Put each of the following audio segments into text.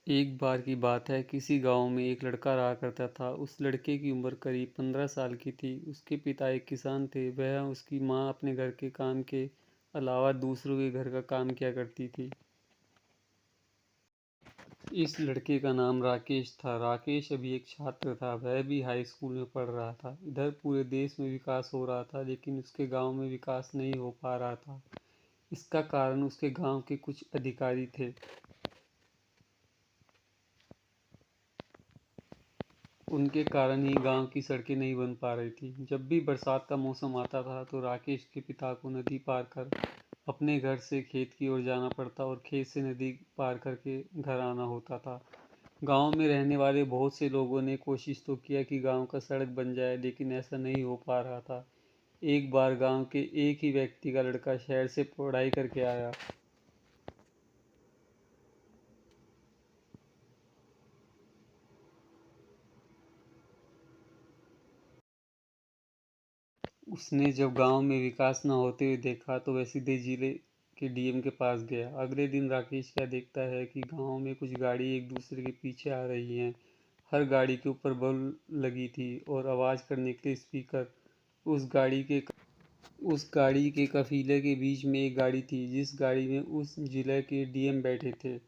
एक बार की बात है, किसी गांव में एक लड़का रहा करता था। उस लड़के की उम्र करीब 15 साल की थी। उसके पिता एक किसान थे। वह उसकी माँ अपने घर के काम के अलावा दूसरों के घर का काम किया करती थी। इस लड़के का नाम राकेश था। राकेश अभी एक छात्र था। वह भी हाई स्कूल में पढ़ रहा था। इधर पूरे देश में विकास हो रहा था, लेकिन उसके गांव में विकास नहीं हो पा रहा था। इसका कारण उसके गांव के कुछ अधिकारी थे। उनके कारण ही गांव की सड़कें नहीं बन पा रही थी। जब भी बरसात का मौसम आता था तो राकेश के पिता को नदी पार कर अपने घर से खेत की ओर जाना पड़ता और खेत से नदी पार करके घर आना होता था। गांव में रहने वाले बहुत से लोगों ने कोशिश तो किया कि गांव का सड़क बन जाए, लेकिन ऐसा नहीं हो पा रहा था। एक बार गांव के एक ही व्यक्ति का लड़का शहर से पढ़ाई करके आया। उसने जब गांव में विकास न होते हुए देखा तो वह सीधे जिले के डीएम के पास गया। अगले दिन राकेश क्या देखता है कि गांव में कुछ गाड़ी एक दूसरे के पीछे आ रही हैं। हर गाड़ी के ऊपर बल्ब लगी थी और आवाज़ करने के लिए स्पीकर। उस गाड़ी के काफिले के बीच में एक गाड़ी थी, जिस गाड़ी में उस जिले के डीएम बैठे थे।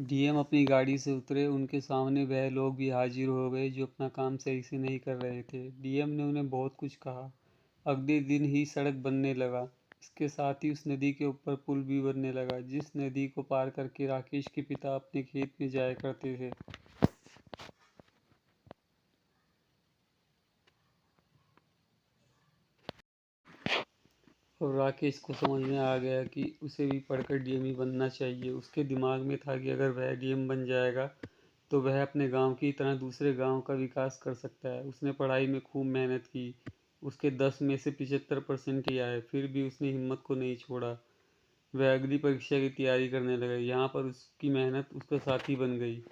डीएम अपनी गाड़ी से उतरे। उनके सामने वह लोग भी हाजिर हो गए जो अपना काम सही से नहीं कर रहे थे। डीएम ने उन्हें बहुत कुछ कहा। अगले दिन ही सड़क बनने लगा। इसके साथ ही उस नदी के ऊपर पुल भी बनने लगा, जिस नदी को पार करके राकेश के पिता अपने खेत में जाया करते थे। और राकेश को समझ में आ गया कि उसे भी पढ़कर डीएम ही बनना चाहिए। उसके दिमाग में था कि अगर वह डीएम बन जाएगा तो वह अपने गांव की तरह दूसरे गांव का विकास कर सकता है। उसने पढ़ाई में खूब मेहनत की। उसके 10 में से 75% ही आए। फिर भी उसने हिम्मत को नहीं छोड़ा। वह अगली परीक्षा की तैयारी करने लगा। यहाँ पर उसकी मेहनत उसका साथी बन गई।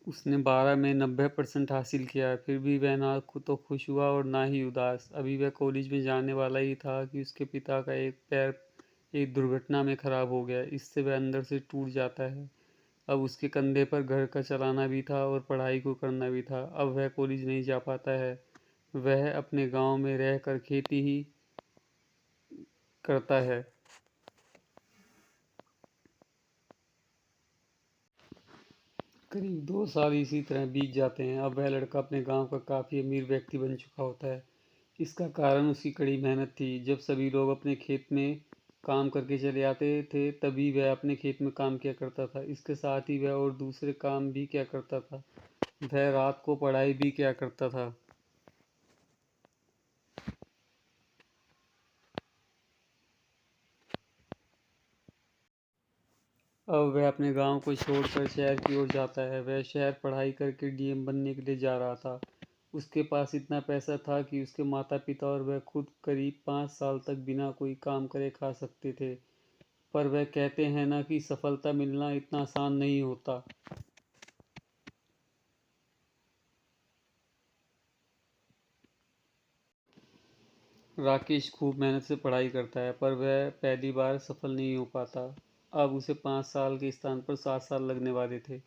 उसने 12 में 90% हासिल किया। फिर भी वह ना तो खुश हुआ और ना ही उदास। अभी वह कॉलेज में जाने वाला ही था कि उसके पिता का एक पैर एक दुर्घटना में खराब हो गया। इससे वह अंदर से टूट जाता है। अब उसके कंधे पर घर का चलाना भी था और पढ़ाई को करना भी था। अब वह कॉलेज नहीं जा पाता है। वह अपने गांव में रहकर खेती ही करता है। करीब 2 साल इसी तरह बीत जाते हैं। अब वह लड़का अपने गांव का काफ़ी अमीर व्यक्ति बन चुका होता है। इसका कारण उसकी कड़ी मेहनत थी। जब सभी लोग अपने खेत में काम करके चले आते थे, तभी वह अपने खेत में काम किया करता था। इसके साथ ही वह और दूसरे काम भी किया करता था। वह रात को पढ़ाई भी किया करता था। अब वह अपने गांव को छोड़कर शहर की ओर जाता है। वह शहर पढ़ाई करके डीएम बनने के लिए जा रहा था। उसके पास इतना पैसा था कि उसके माता पिता और वह खुद करीब 5 साल तक बिना कोई काम करे खा सकते थे। पर वह कहते हैं ना कि सफलता मिलना इतना आसान नहीं होता। राकेश खूब मेहनत से पढ़ाई करता है, पर वह पहली बार सफल नहीं हो पाता। अब उसे 5 साल के स्थान पर 7 साल लगने वाले थे।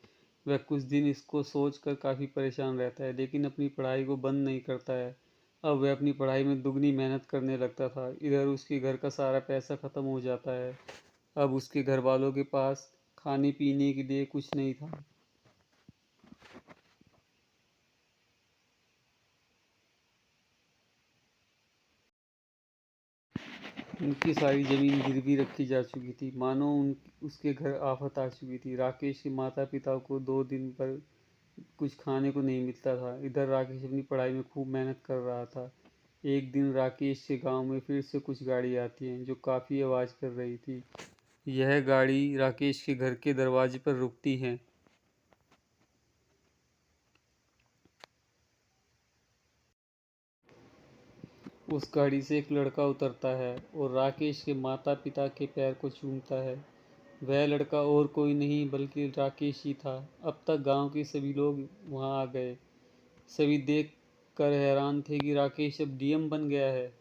वह कुछ दिन इसको सोचकर काफ़ी परेशान रहता है, लेकिन अपनी पढ़ाई को बंद नहीं करता है। अब वह अपनी पढ़ाई में दुगनी मेहनत करने लगता था। इधर उसके घर का सारा पैसा ख़त्म हो जाता है। अब उसके घर वालों के पास खाने पीने के लिए कुछ नहीं था। उनकी सारी जमीन गिरवी रखी जा चुकी थी, मानो उन उसके घर आफत आ चुकी थी। राकेश के माता पिता को 2 दिन पर कुछ खाने को नहीं मिलता था। इधर राकेश अपनी पढ़ाई में खूब मेहनत कर रहा था। एक दिन राकेश के गांव में फिर से कुछ गाड़ी आती हैं जो काफ़ी आवाज़ कर रही थी। यह गाड़ी राकेश के घर के दरवाजे पर रुकती हैं। उस गाड़ी से एक लड़का उतरता है और राकेश के माता पिता के पैर को चूमता है। वह लड़का और कोई नहीं बल्कि राकेश ही था। अब तक गांव के सभी लोग वहां आ गए सभी देख कर हैरान थे कि राकेश अब डीएम बन गया है।